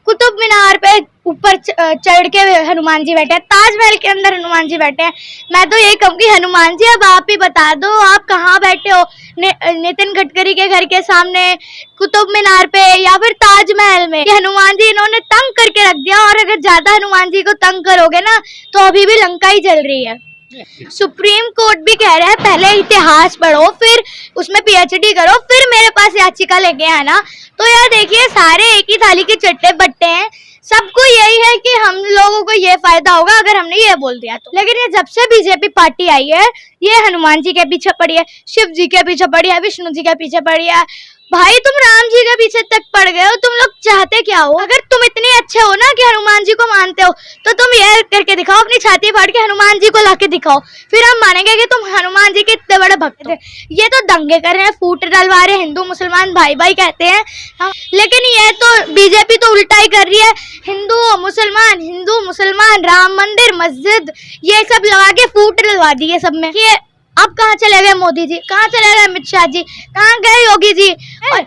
कुतुब मीनार पे ऊपर चढ़ के हनुमान जी बैठे हैं, ताजमहल के अंदर हनुमान जी बैठे हैं। मैं तो यही कहूँगी हनुमान जी अब आप ही बता दो आप कहाँ बैठे हो, नितिन गडकरी के घर के सामने, कुतुब मीनार पे या फिर ताजमहल में। हनुमान जी इन्होंने तंग करके रख दिया, और अगर ज्यादा हनुमान जी को तंग करोगे ना तो अभी भी लंका ही जल रही है। सुप्रीम कोर्ट भी कह रहा है पहले इतिहास पढ़ो फिर उसमें पीएचडी करो फिर मेरे पास याचिका लेके आना। तो यार देखिए सारे एक ही थाली के चट्टे बट्टे हैं, सबको यही है कि हम लोगों को ये फायदा होगा अगर हमने ये बोल दिया तो। लेकिन ये जब से बीजेपी पार्टी आई है ये हनुमान जी के पीछे पड़ी है, शिव जी के पीछे पड़ी है, विष्णु जी के पीछे पड़ी है। भाई तुम राम जी के पीछे तक पड़ गए हो, तुम लोग चाहते क्या हो? अगर तुम इतने अच्छे हो ना कि हनुमान जी को मानते हो तो तुम ये करके दिखाओ, अपनी छाती फाड़ के हनुमान जी को लाके दिखाओ, फिर हम मानेंगे कि तुम हनुमान जी के इतने बड़े भक्त थे। ये तो दंगे कर रहे हैं, फूट डलवा रहे हैं, हिंदू मुसलमान भाई भाई कहते हैं, लेकिन ये तो बीजेपी तो उल्टा ही कर रही है। हिंदू मुसलमान राम मंदिर मस्जिद ये सब लगा के फूट डलवा दी है सब में। ये अब कहाँ चले गए मोदी जी, कहाँ चले गए अमित शाह जी, कहाँ गए योगी जी? और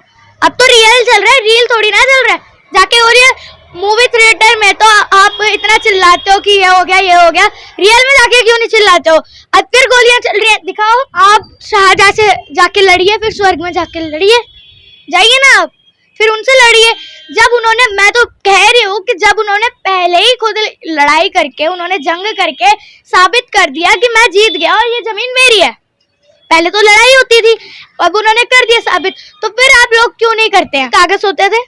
अब तो रियल चल रहा है, रील थोड़ी ना चल रहा है। जाके हो रही है मूवी थिएटर में तो आप इतना चिल्लाते हो कि ये हो गया ये हो गया, रियल में जाके क्यों नहीं चिल्लाते हो? अब फिर गोलियां चल रही है, दिखाओ आप शाहजहां से जाके लड़िए, फिर स्वर्ग में जाके लड़िए, जाइए ना आप फिर उनसे लड़िए। जब उन्होंने, मैं तो कह रही हूँ कि जब उन्होंने पहले ही खुद लड़ाई करके उन्होंने जंग करके साबित कर दिया कि मैं जीत गया और ये जमीन मेरी है, पहले तो लड़ाई होती थी, अब उन्होंने कर दिया साबित, तो फिर आप लोग क्यों नहीं करते हैं? कागज होते थे।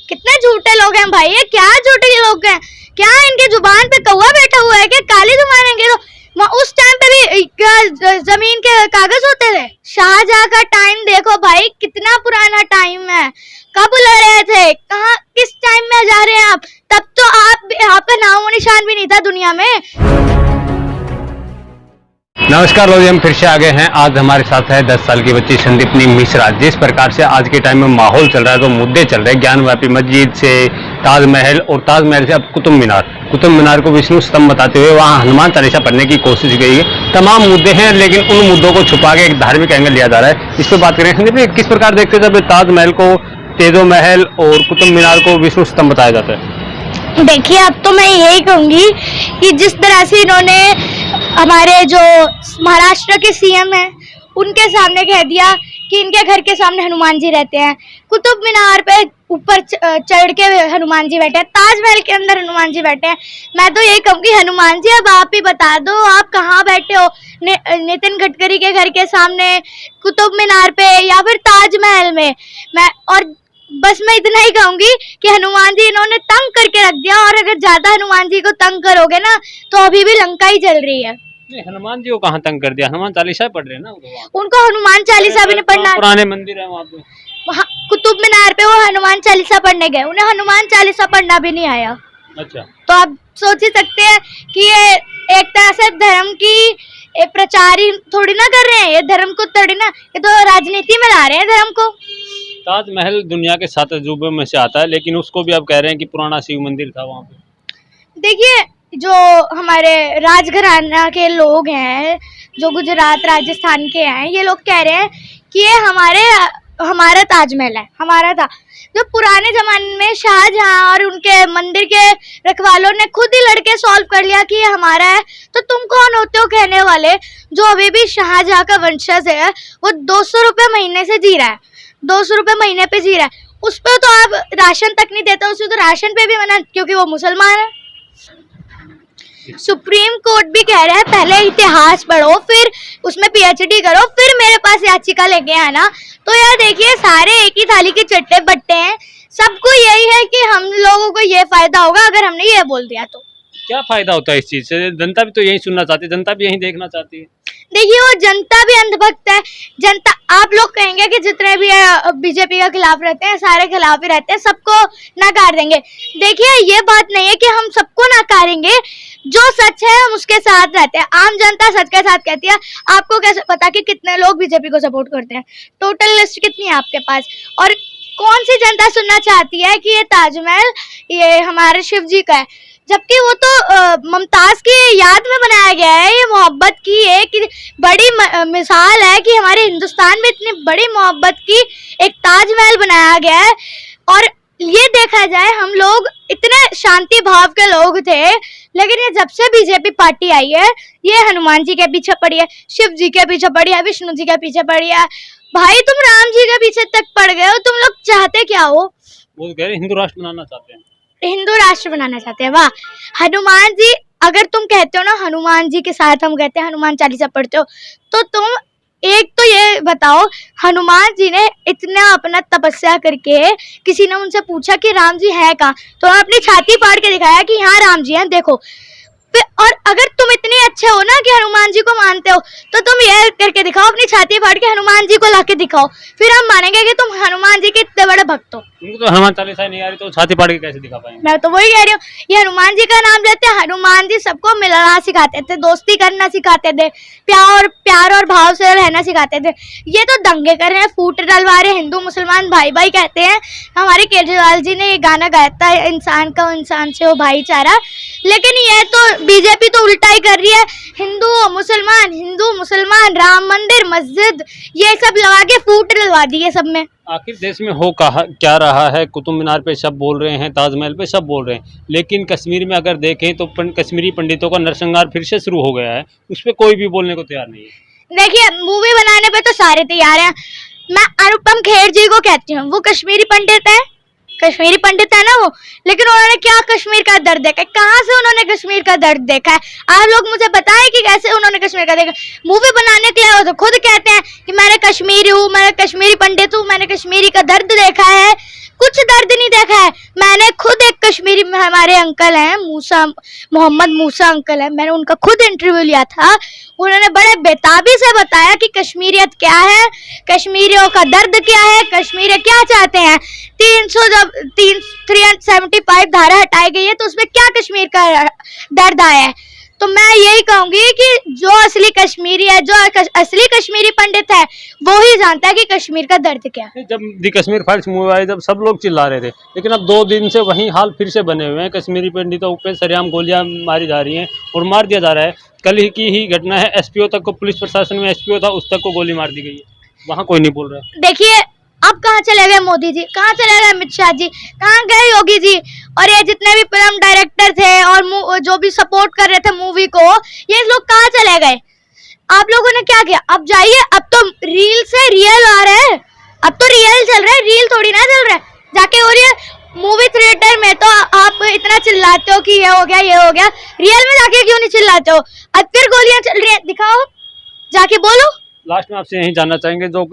कितने झूठे लोग हैं भाई, ये क्या झूठे लोग हैं? क्या इनके जुबान पे कौवा बैठा हुआ है? क्या काली जुबान है? तो उस टाइम पे भी क्या जमीन के कागज होते थे? शाहजहां का टाइम देखो भाई, कितना पुराना टाइम है, कब लड़े थे, कहाँ किस टाइम में जा रहे हैं आप? तब तो आपका नामो निशान भी नहीं था दुनिया में। नमस्कार लोग, हम फिर से आ गए हैं। आज हमारे साथ है 10 साल की बच्ची संदीपनी मिश्रा। जिस प्रकार से आज के टाइम में माहौल चल रहा है, तो मुद्दे चल रहे हैं ज्ञानवापी मस्जिद से ताजमहल, और ताजमहल से अब कुतुब मीनार को विष्णु स्तंभ बताते हुए वहाँ हनुमान चालीसा पढ़ने की कोशिश की है। तमाम मुद्दे हैं, लेकिन उन मुद्दों को छुपा के एक धार्मिक एंगल लिया जा रहा है। इस पर बात करें संदीप जी, किस प्रकार देखते हैं जब ताजमहल को तेजो महल और कुतुब मीनार को विष्णु स्तंभ बताया जाता है? देखिए अब तो मैं यही कहूंगी कि जिस तरह से इन्होंने हमारे जो महाराष्ट्र के सीएम हैं उनके सामने कह दिया कि इनके घर के सामने हनुमान जी रहते हैं, कुतुब मीनार पे ऊपर चढ़ के हनुमान जी बैठे हैं, ताजमहल के अंदर हनुमान जी बैठे हैं। मैं तो यही कहूंगी हनुमान जी अब आप ही बता दो आप कहाँ बैठे हो, नितिन गडकरी के घर के सामने, कुतुब मीनार पे या फिर ताजमहल में। बस मैं इतना ही कहूंगी कि हनुमान जी इन्होंने तंग करके रख दिया, और अगर ज्यादा हनुमान जी को तंग करोगे ना तो अभी भी लंका ही जल रही है। हनुमान जी को कहाँ तंग कर दिया? हनुमान चालीसा पढ़ रहे हैं ना उनको हनुमान चालीसा भी नहीं पढ़ना। पुराने मंदिर है वहाँ पे, वहाँ कुतुब मीनार पे वो हनुमान चालीसा पढ़ने गए, उन्हें हनुमान चालीसा पढ़ना भी नहीं आया। अच्छा, तो आप सोच ही सकते हैं कि ये एक तरह से धर्म की प्रचार ही थोड़ी ना कर रहे हैं, ये धर्म को थोड़ी ना, ये तो राजनीति में ला रहे हैं धर्म को। ताजमहल दुनिया के 7 अजूबों में से आता है, लेकिन उसको भी आप कह रहे हैं कि पुराना शिव मंदिर था वहाँ पे। देखिए जो हमारे राजघराना के लोग हैं, जो गुजरात राजस्थान के हैं, ये लोग कह रहे हैं कि ये हमारा ताजमहल है, हमारा था। जो पुराने जमाने में शाहजहां और उनके मंदिर के रखवालों ने खुद ही लड़के सॉल्व कर लिया कि ये हमारा है, तो तुम कौन होते हो कहने वाले? जो अभी भी शाहजहां का वंशज है वो 200 रुपये महीने से जी रहा है, 200 रुपये महीने पे जी रहा है, उस पर तो आप राशन तक नहीं देते, उसे तो राशन पे भी मना क्योंकि वो मुसलमान है। सुप्रीम कोर्ट भी कह रहा है पहले इतिहास पढ़ो फिर उसमें पीएचडी करो फिर मेरे पास याचिका लेके आना। तो यार देखिए सारे एक ही थाली के चट्टे बट्टे हैं, सबको यही है कि हम लोगों को ये फायदा होगा अगर हमने ये बोल दिया तो। क्या फायदा होता है इस चीज से? जनता भी तो यही सुनना चाहती है, जनता भी यही देखना चाहती है। देखिए वो जनता भी अंधभक्त है। जनता, आप लोग कहेंगे कि जितने भी बीजेपी के खिलाफ रहते हैं सारे खिलाफ ही रहते हैं, सबको नकार देंगे। देखिए ये बात नहीं है कि हम सबको नकारेंगे, जो सच है हम उसके साथ रहते हैं। आम जनता सच के साथ कहती है। आपको कैसे पता कि कितने लोग बीजेपी को सपोर्ट करते हैं? टोटल लिस्ट कितनी है आपके पास? और कौन सी जनता सुनना चाहती है कि ये ताजमहल ये हमारे शिव जी का है, जबकि वो तो मुमताज की याद में बनाया गया है। ये मोहब्बत की एक बड़ी मिसाल है कि हमारे हिंदुस्तान में इतनी बड़ी मोहब्बत की एक ताजमहल बनाया गया है। और ये देखा जाए हम लोग इतने शांति भाव के लोग थे, लेकिन ये जब से बीजेपी पार्टी आई है ये हनुमान जी के पीछे पड़ी है, शिव जी के पीछे पड़ी है, विष्णु जी के पीछे पड़ी है। भाई तुम राम जी के पीछे तक पड़ गए हो, तुम लोग चाहते क्या हो? वो कह रहे हिंदू राष्ट्र बनाना चाहते हैं। हिंदू राष्ट्र बनाना चाहते हैं, वाह। हनुमान जी, अगर तुम कहते हो ना हनुमान जी के साथ हम कहते हैं हनुमान चालीसा पढ़ते हो, तो तुम एक तो ये बताओ, हनुमान जी ने इतना अपना तपस्या करके, किसी ने उनसे पूछा कि राम जी है कहाँ, तो उन्होंने अपनी छाती फाड़ के दिखाया कि यहाँ राम जी हैं, देखो। और अगर तुम इतने अच्छे हो ना कि हनुमान जी को मानते हो, तो तुम ये करके दिखाओ, अपनी छाती फाड़ के हनुमान जी को लाके दिखाओ, फिर हम मानेंगे कि तुम हनुमान जी के इतने बड़े भक्त हो। उनको तो हनुमान चालीसा नहीं आ रही, तो छाती फाड़ के कैसे दिखा पाएंगे? मैं तो वही कह रही हूँ, ये हनुमान जी का नाम लेते हैं, हनुमान जी सबको मिलना सिखाते थे, दोस्ती करना सिखाते थे, प्यार और भाव से रहना सिखाते थे। ये तो दंगे कर रहे हैं, फूट डलवा रहे हैं, हिंदू मुसलमान भाई भाई कहते हैं। हमारे केजरीवाल जी ने ये गाना गाया था, इंसान का इंसान से हो भाईचारा, लेकिन ये तो बीजेपी तो उल्टा ही कर रही है, हिंदू मुसलमान राम मंदिर मस्जिद ये सब लगा के फूट डलवा दी है सब में। आखिर देश में हो क्या रहा है? कुतुब मीनार पे सब बोल रहे हैं, ताजमहल पे सब बोल रहे हैं, लेकिन कश्मीर में अगर देखें तो कश्मीरी पंडितों का नरसंहार फिर से शुरू हो गया है, उस पर कोई भी बोलने को तैयार नहीं है। देखिए, मूवी बनाने पे तो सारे तैयार हैं। मैं अनुपम खेर जी को कहती हूँ, वो कश्मीरी पंडित है, कश्मीरी पंडित है ना वो, लेकिन उन्होंने क्या कश्मीर का दर्द देखा है? कहाँ से उन्होंने कश्मीर का दर्द देखा है? आप लोग मुझे बताएं कि कैसे उन्होंने कश्मीर का देखा। मूवी बनाने के लिए वो तो खुद कहते हैं कि मैंने कश्मीरी हूँ, मैं कश्मीरी पंडित हूँ, मैंने कश्मीरी का दर्द देखा है। कुछ दर्द नहीं देखा है। मैंने खुद एक कश्मीरी, हमारे अंकल हैं मोहम्मद मूसा अंकल है, मैंने उनका खुद इंटरव्यू लिया था। उन्होंने बड़े बेताबी से बताया कि कश्मीरियत क्या है, कश्मीरियों का दर्द क्या है, कश्मीरी क्या चाहते हैं। 375 धारा हटाई गई है, तो उसमें क्या कश्मीर का दर्द आया है? तो मैं यही कहूंगी कि जो असली कश्मीरी है, जो असली कश्मीरी पंडित है, वो ही जानता है कि कश्मीर का दर्द क्या है। जब दी कश्मीर फाइल्स मूवी आई, जब सब लोग चिल्ला रहे थे, लेकिन अब 2 दिन से वही हाल फिर से बने हुए हैं। कश्मीरी पंडितों पे सरेआम गोलियां मारी जा रही हैं और मार दिया जा रहा है। कल ही की ही घटना है, एसपीओ तक को, पुलिस प्रशासन में एसपीओ था, उस तक को गोली मार दी गई है। वहाँ कोई नहीं बोल रहा। देखिए, अब कहाँ चले गए मोदी जी, कहाँ चले गए अमित शाह जी, कहाँ गए योगी जी, और ये जितने भी फिल्म डायरेक्टर थे और जो भी सपोर्ट कर रहे थे मूवी को, ये लोग कहाँ चले गए? आप लोगों ने क्या किया? अब जाइए, अब तो रील से रियल आ रहा है, अब तो रियल चल रहा है, रील थोड़ी ना चल रहा है। जाके हो रही है मूवी थिएटर में, तो आप इतना चिल्लाते हो कि ये हो गया ये हो गया, रियल में जाके क्यों नहीं चिल्लाते हो? अब फिर गोलियां चल रही है, दिखाओ, जाके बोलो। लास्ट में आपसे यही जानना चाहेंगे, जो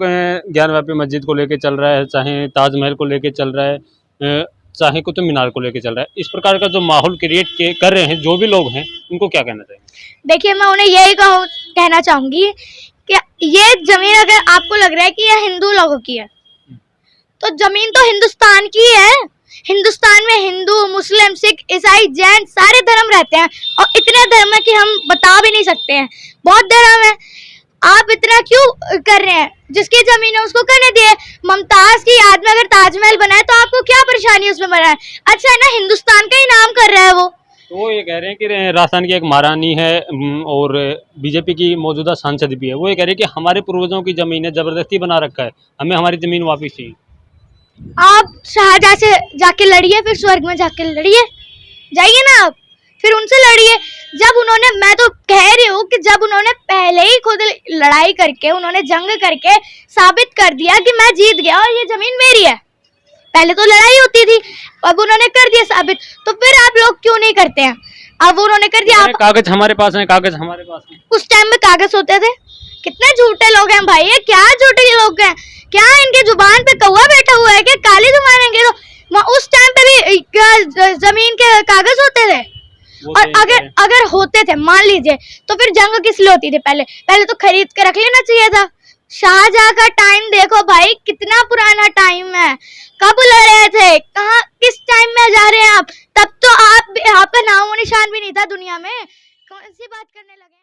ज्ञानवापी मस्जिद को लेके चल रहा है, चाहे ताजमहल को लेके चल रहा है, चाहे कुतुब मीनार को लेके चल रहा है, इस प्रकार का जो माहौल क्रिएट कर रहे हैं जो भी लोग हैं, उनको क्या कहना चाहेंगे? देखिए, मैं उन्हें यही कहना चाहूंगी कि ये जमीन अगर आपको लग रहा है कि ये हिंदू लोगों की है, तो जमीन तो हिंदुस्तान की है। हिंदुस्तान में हिंदू, मुस्लिम, सिख, ईसाई, जैन सारे धर्म रहते हैं, और इतने धर्म है कि हम बता भी नहीं सकते हैं, बहुत धर्म है। आप इतना क्यों कर रहे हैं? जिसकी जमीन है उसको करने दिए। मुमताज की याद में अगर ताजमहल बना है, तो आपको क्या परेशानी उसमें बना है? अच्छा है ना, हिंदुस्तान का ही नाम कर रहा है वो। तो वो ये कह रहे हैं कि राजस्थान की एक महारानी है और बीजेपी की मौजूदा सांसद भी है, वो ये कह रहे हैं कि हमारे पूर्वजों की जमीन है, जबरदस्ती बना रखा है, हमें हमारी जमीन वापस चाहिए। आप शाहजहां से जाके लड़िए, फिर स्वर्ग में जाके लड़िए, जाइए ना आप, फिर उनसे लड़िए। जब उन्होंने, मैं तो कह रही हूँ कि जब उन्होंने पहले ही खुद लड़ाई करके, उन्होंने जंग करके साबित कर दिया कि मैं जीत गया और ये जमीन मेरी है, पहले तो लड़ाई होती थी, अब उन्होंने कर दिया साबित, तो फिर आप लोग क्यों नहीं करते हैं? अब उन्होंने कर दिया। कागज हमारे पास है, कागज हमारे पास है। उस टाइम में कागज होते थे? कितने झूठे लोग हैं भाई, ये क्या झूठे लोग हैं? क्या इनकी जुबान पे कौवा बैठा हुआ है? क्या काली जुबान है? तो उस टाइम पे भी क्या जमीन के कागज होते थे? और अगर होते थे, मान लीजिए, तो फिर जंग किस लिए होती थी? पहले तो खरीद के रख लेना चाहिए था। शाहजहां का टाइम देखो भाई, कितना पुराना टाइम है, कब लड़े थे, कहाँ, किस टाइम में जा रहे हैं आप? तब तो आपका नामो निशान भी नहीं था दुनिया में, कौन सी बात करने लगे?